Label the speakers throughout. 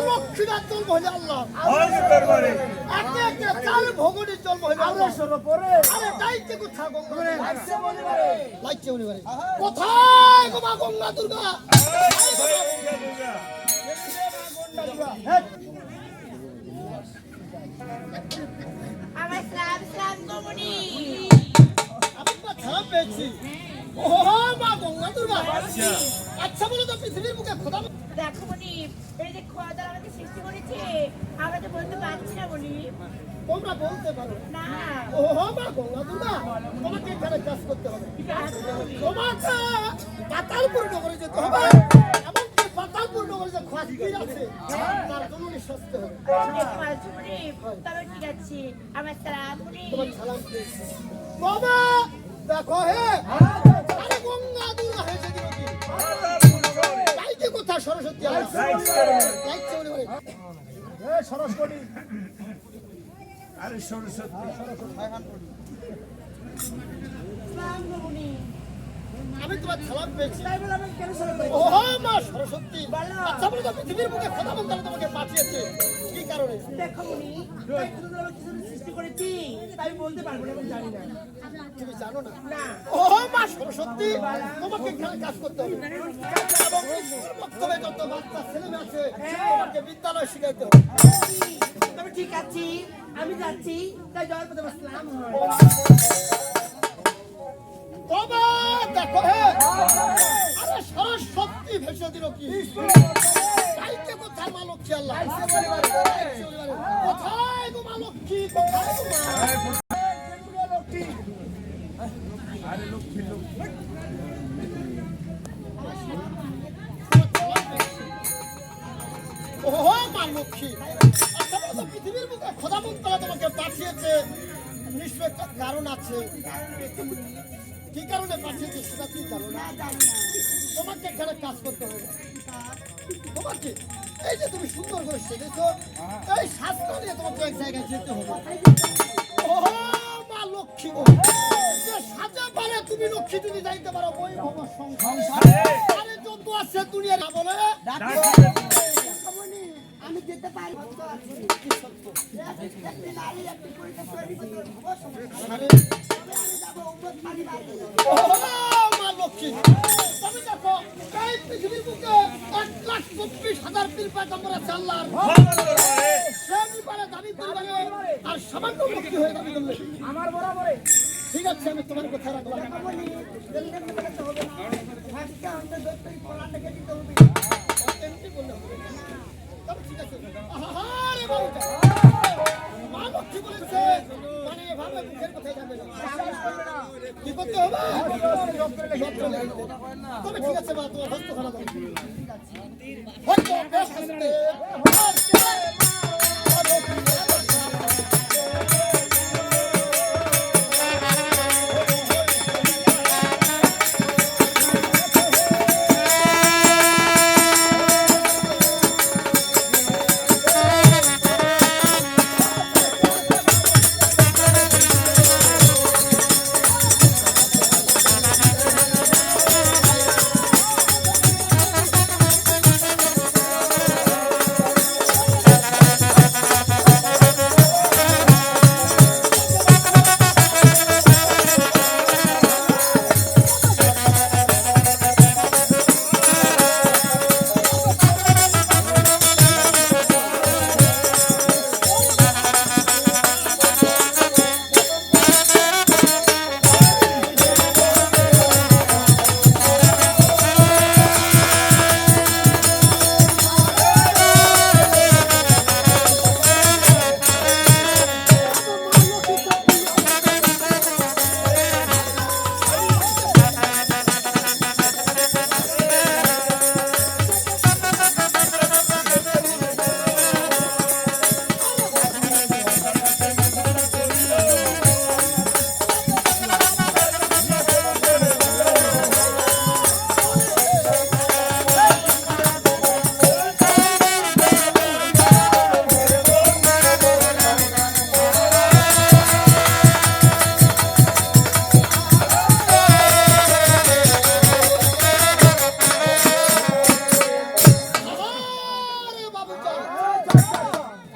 Speaker 1: লক্ষ্মীনাথ জন্ম হইলে আল্লাহ
Speaker 2: দরবারে
Speaker 1: একে একে চার ভগবতীর জন্ম হইলে আল্লাহ
Speaker 3: সর্বপরে
Speaker 1: আরে দাইতে কোথায় গঙ্গা
Speaker 3: লাগছে বলিবারে
Speaker 1: লাইছে উনি বাড়ি কোথায় গো মা গঙ্গা দুর্গা
Speaker 4: আমার সালাম সালাম কমনি
Speaker 1: আমি তো খারাপ পেয়েছি ও মা গঙ্গা দুর্গা আচ্ছা বলো তো পৃথিবীর বুকে খোদা
Speaker 4: দেখো মনি এই যে খোদা আমাকে সৃষ্টি করেছে আমরা তো বলতে পারছি না বলি
Speaker 1: তোমরা বলতে পারো
Speaker 4: না
Speaker 1: ও মা গঙ্গা দুর্গা তোমাকে এখানে কাজ করতে হবে তোমাকে পাতালপুর নগরে যেতে হবে এমনকি পাতালপুর নগরে যে খাসির আছে তার জন্য নিঃশ্বাসতে হবে
Speaker 4: তবে ঠিক আছে আমার সালাম মনি
Speaker 1: তোমার সালাম পেয়েছি বাবা দেখো হে আরে গঙ্গা দুর্গা হয়েছে কি লাইকে কোথায় সরস্বতী লাইছে উনি বাড়ি
Speaker 3: সরস্বতী
Speaker 2: আরে সরস্বতী
Speaker 4: সালাম কমনি
Speaker 1: আমি তোমার সালাম পেয়েছি
Speaker 3: তাই বলে আমি কেন সরস্বতী
Speaker 1: ও মা সরস্বতী আচ্ছা বলো তো পৃথিবীর বুকে খোদা বন্ধ তোমাকে পাঠিয়েছে কি কারণে
Speaker 3: দেখো মনি তাই তুমি ধরো কিছু সৃষ্টি করেছি তাই বলতে পারবো না আমি জানি না
Speaker 1: তুমি জানো না
Speaker 3: না
Speaker 1: ও মা সরস্বতী তোমাকে এখানে কাজ করতে হবে এবং স্কুল মক্তবে যত বাচ্চা ছেলে মেয়ে আছে তোমাকে বিদ্যালয় শিখাইতে হবে
Speaker 3: তবে ঠিক আছে আমি যাচ্ছি তাই যাওয়ার পথে বসলাম
Speaker 1: বাবা দেখো হে আরে সরস্বতী ভেসে দিল কি কাইকে কোথায় মা লক্ষ্মী আল্লাহ কোথায় গো মা লক্ষ্মী কোথায় গো মা
Speaker 2: আরে লক্ষ্মী লক্ষ্মী
Speaker 1: ও মা লক্ষ্মী আচ্ছা বলো তো পৃথিবীর বুকে খোদা মন্ত্রা তোমাকে পাঠিয়েছে নিশ্চয় একটা কারণ আছে কি কারণে পাঠিয়েছে সেটা কি জানো না তোমাকে এখানে কাজ করতে হবে তোমাকে এই যে তুমি সুন্দর করে সেজেছো এই সাজটা নিয়ে তোমাকে এক জায়গায় যেতে হবে ও মা লক্ষ্মী গো যে সাজা পারে তুমি লক্ষ্মী যদি যাইতে পারো ওই ভব সংসারে আরে যত আছে দুনিয়া না বলে
Speaker 3: আমি যেতে পারি
Speaker 1: কি সত্য
Speaker 3: একটি নারী একটি পরীক্ষা তৈরি করতে
Speaker 1: আরে
Speaker 3: আমি যাবো উপর পানি বাড়ি
Speaker 1: ও মা লক্ষ্মী তুমি দেখো এই পৃথিবীর বুকে 1,24,000 পীর পয়গম্বর আছে আল্লাহর
Speaker 2: দরবারে
Speaker 1: সেই পারে দাবি করবে আর সামান্য লক্ষ্মী হয়ে দাবি করলে
Speaker 3: আমার বরাবরে
Speaker 1: ঠিক আছে আমি তোমার কথা রাখলাম এমনি বললে হবে। তবে ঠিক আছে আহারে বাবুটা মা লক্ষ্মী বলেছে মানে এভাবে মুখের কথাই যাবে না কি করতে হবে তবে ঠিক আছে মা তোমার হস্ত খারাপ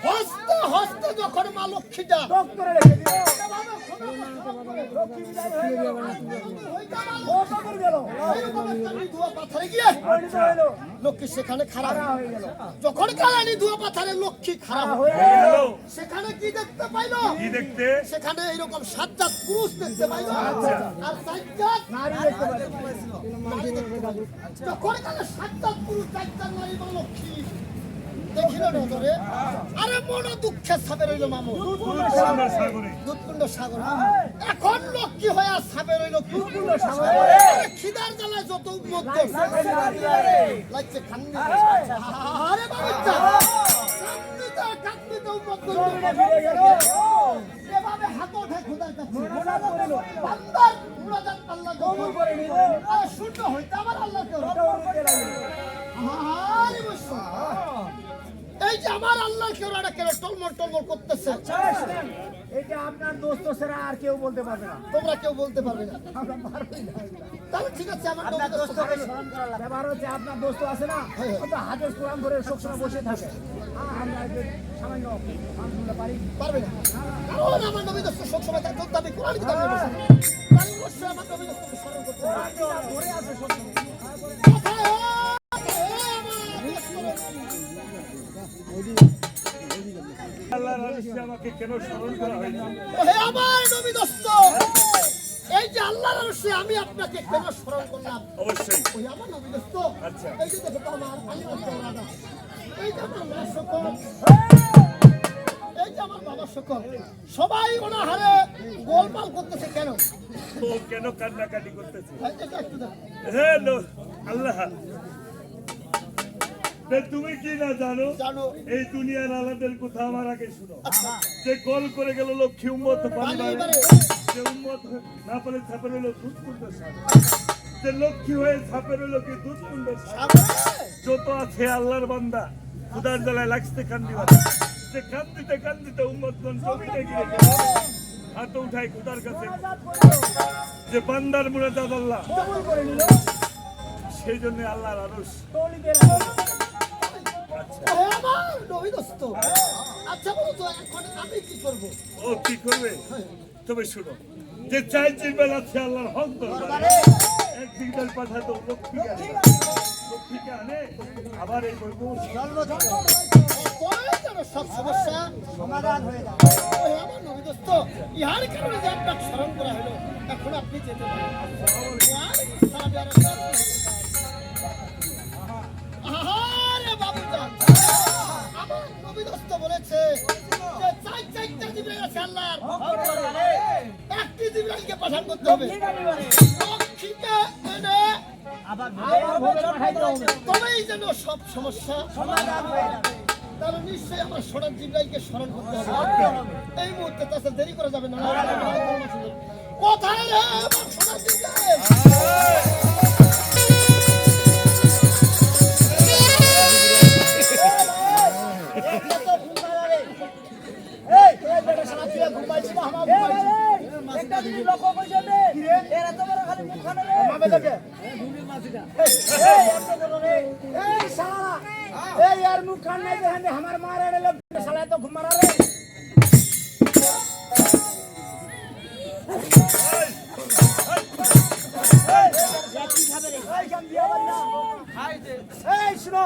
Speaker 1: হস্তে হস্তে যখন মা লক্ষ্মীটা
Speaker 3: ডক্টরে রেখে দিল লক্ষ্মী বিদায় হয়ে গেল ও কখন গেল
Speaker 1: পাথরে গিয়ে
Speaker 3: পরিণত হইলো
Speaker 1: লক্ষ্মী সেখানে খারাপ
Speaker 3: খারাপ হয়ে গেল
Speaker 1: যখন কালানি দুয়া পাথরে লক্ষ্মী খারাপ
Speaker 3: হয়ে
Speaker 2: হয়ে
Speaker 3: গেল
Speaker 2: গেল।
Speaker 1: সেখানে কি দেখতে পাইলো
Speaker 2: কি দেখতে?
Speaker 1: সেখানে এরকম সাজ্জাদ পুরুষ দেখতে পাইলো আর সাজ্জাদ
Speaker 3: নারী দেখতে পাইল
Speaker 1: নারী দেখতে পাইলো যখন কালে সাজ্জাদ পুরুষ সাজ্জাদ নারী বা লক্ষ্মী দেখিল নজরে আরে মন দুঃখে ছাপে রইল মামু
Speaker 2: সুন্দর সাগরে।
Speaker 1: দুধকুণ্ড সাগর এখন লক্ষ্মী হয়ে ছাপে রইল দুধকুণ্ড সাগর খিদার জ্বালায় যত উন্মত লাগছে খান্নি আরে বাচ্চা কান্দিতে উন্মত এভাবে হাত ওঠে খোদার কাছে বান্দার মুরাদাত আল্লাহ
Speaker 3: করে নিল
Speaker 1: আর শূন্য হইতে আবার আল্লাহকে আরে বসো এই যে আমার আল্লাহর কেউ একটা কেন টলমল টলমল করতেছে
Speaker 3: এটা আপনার দোস্ত ছাড়া আর কেউ বলতে পারবে না
Speaker 1: তোমরা কেউ বলতে পারবে না
Speaker 3: আমরা পারবোই না
Speaker 1: তাহলে ঠিক আছে আমার দোস্তকে
Speaker 3: ব্যাপার হচ্ছে আপনার দোস্ত আছে না ও তো হাজার কোরআন ধরে সবসময় বসে থাকে আমরা যে সামান্য মানুষগুলো পারি
Speaker 1: পারবে না কারণ আমার নবী দোস্ত সবসময় তার যোদ্ধা কোরআন কিতাব নিয়ে বসে তাই অবশ্যই আমার নবী দোস্তকে স্মরণ করতে হবে
Speaker 3: ধরে আছে সবসময়
Speaker 1: কোথায় ও?
Speaker 2: আল্লাহর আদেশে আমাকে কেন স্মরণ করা হয়েছে?
Speaker 1: হে আমার নবী দোস্ত এই যে আল্লাহর আদেশে আমি আপনাকে কেন স্মরণ করলাম
Speaker 2: অবশ্যই।
Speaker 1: ওই আমার নবী দোস্ত
Speaker 2: আচ্ছা।
Speaker 1: এই যে দেখো তো আমার আলী রাজা এই যে আমার মা সকল এই যে আমার বাবা সকল সবাই অনাহারে গোলমাল করতেছে কেন
Speaker 2: ও কেন কান্নাকাটি করতেছে?
Speaker 1: এই যে একটু দেখো।
Speaker 2: হ্যালো আল্লাহ, তা তুমি কি না জানো
Speaker 1: জানো
Speaker 2: এই দুনিয়ার আলাদের কথা আমার আগে শুনো। যে কল করে গেল লক্ষ্মী উম্মত পানি
Speaker 1: পানি
Speaker 2: বাড়ে,
Speaker 1: বাড়ে।
Speaker 2: যে উম্মত না পারে ছাপে রইল দুধ কুণ্ড সাগর, যে লক্ষ্মী হয়ে ছাপে রইল কি দুধ কুণ্ড সাগর।
Speaker 1: সাগরে
Speaker 2: যত আছে আল্লাহর বান্দা খুদার জ্বালায় লাগছে কান্দি বাঁধা, যে কান্দিতে কান্দিতে উম্মতগণ জমিনে গিয়ে হাত উঠায় খুদার কাছে, যে বান্দার মুরাদাত আল্লাহ,
Speaker 3: কবুল করে নিল
Speaker 2: সেই জন্য আল্লাহর আরশ।
Speaker 3: তৌলি দিয়ে রাখলো।
Speaker 2: আচ্ছা,
Speaker 1: হে আমার নবী দোস্ত আচ্ছা বলো তো এখন আমি কি করব
Speaker 2: ও কি করবে? তবে শুনো, যে চাই চিনবেন আছে আল্লাহর হক দরবারে, একদিন কাল পাঠায় তো লক্ষ্মীকে আনে, লক্ষ্মীকে আনে আবার এই বলব
Speaker 1: পরে যেন সব সমস্যা
Speaker 3: সমাধান হয়ে যাবে
Speaker 1: হে আমার নবী দোস্ত ইহার কারণে যে আপনাকে স্মরণ করা হলো এখন আপনি যেতে পারেন আহারে বাবুজান আমার নবী দোস্ত বলেছে যে চারটা জিবরাইল আছে আল্লাহর একটি জিবরাইলকে পাঠান করতে হবে লক্ষ্মীকে এনে
Speaker 3: আবার ভোগে পাঠাইতে হবে
Speaker 1: তবেই যেন সব সমস্যা
Speaker 3: সমাধান হয়ে যাবে
Speaker 1: তাহলে নিশ্চয়ই আমার সোনার জিবরাইলকে স্মরণ করতে হবে এই মুহূর্তে তাছাড়া দেরি করা যাবে না কোথায় রে আমার সোনার জিবরাইল
Speaker 3: একটা জিনিস লক্ষ্য করছো রে এরা তো বড় খালি মুখ খানে রে মামে দেখে ভূমির মাছিটা এই এত বড় রে এই শালা এই यार মুখ খান নাই দেখেন আমার মারে রে শালা তো ঘুমারা রে এই শুনো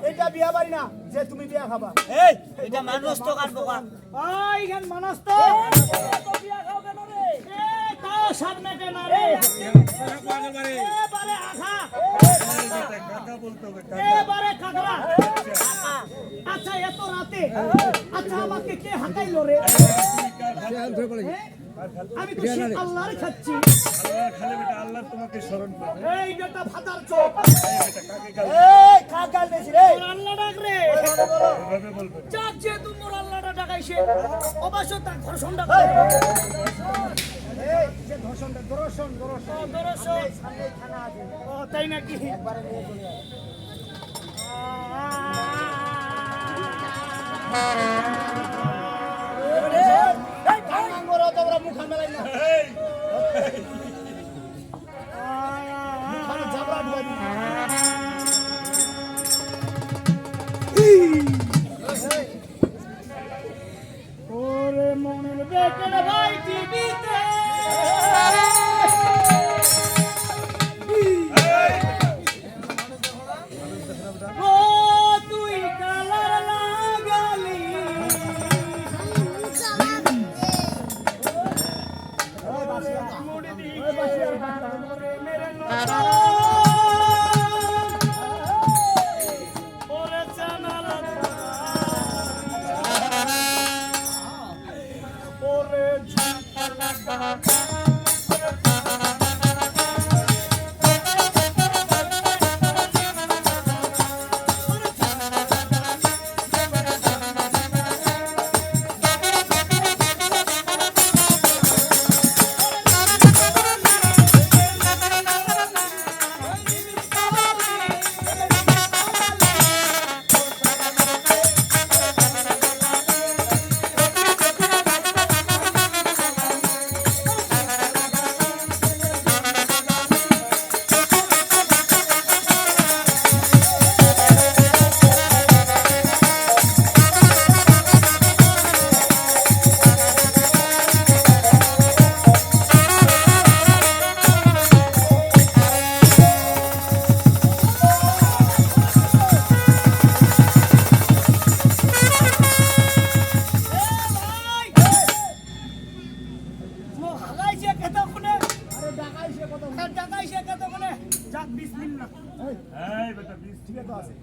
Speaker 3: এটা বিয়া বাড়ি না যে তুমি বিয়া খাবা
Speaker 5: এই এটা মানুষ তো কান বোকা
Speaker 3: ওই গান মানস তো বিয়া খাও কেন রে এই তাও সামনে কেন রে এবারে আখা
Speaker 2: কাকা বলতে হবে,
Speaker 3: এবারে কাকড়া আচ্ছা এত রাতে আচ্ছা আমাকে কে হাঁকাইলো রে আমি তো সে আল্লাহর খাচ্ছি
Speaker 2: আল্লাহর খালে বেটা আল্লাহ তোমাকে স্মরণ করবে।
Speaker 3: এই বেটা ফাদার চোপ
Speaker 2: এই বেটা কাকে গাল
Speaker 3: এই কাকাল বেশি রে আল্লাহ ডাক রে
Speaker 2: এভাবে বলবে?
Speaker 3: যাক যে তোমার আল্লাহটা ডাকাইছে অবশ্য তার ঘর্ষণটা এই যে ঘর্ষণটা দর্শন সামনে থানা আছে ও তাই নাকি একবারে নিয়ে চলে তোমরা মুখ মেলাই না
Speaker 2: এই
Speaker 3: মুখানে জাবরা ঢুকাই দিবি। সে কতক্ষণে
Speaker 1: আরে ডাকাই সে কত
Speaker 3: টাকা সে কতক্ষণে যাক বিসমিল্লাহ
Speaker 2: এই বেটা 20
Speaker 1: ঠিক আছে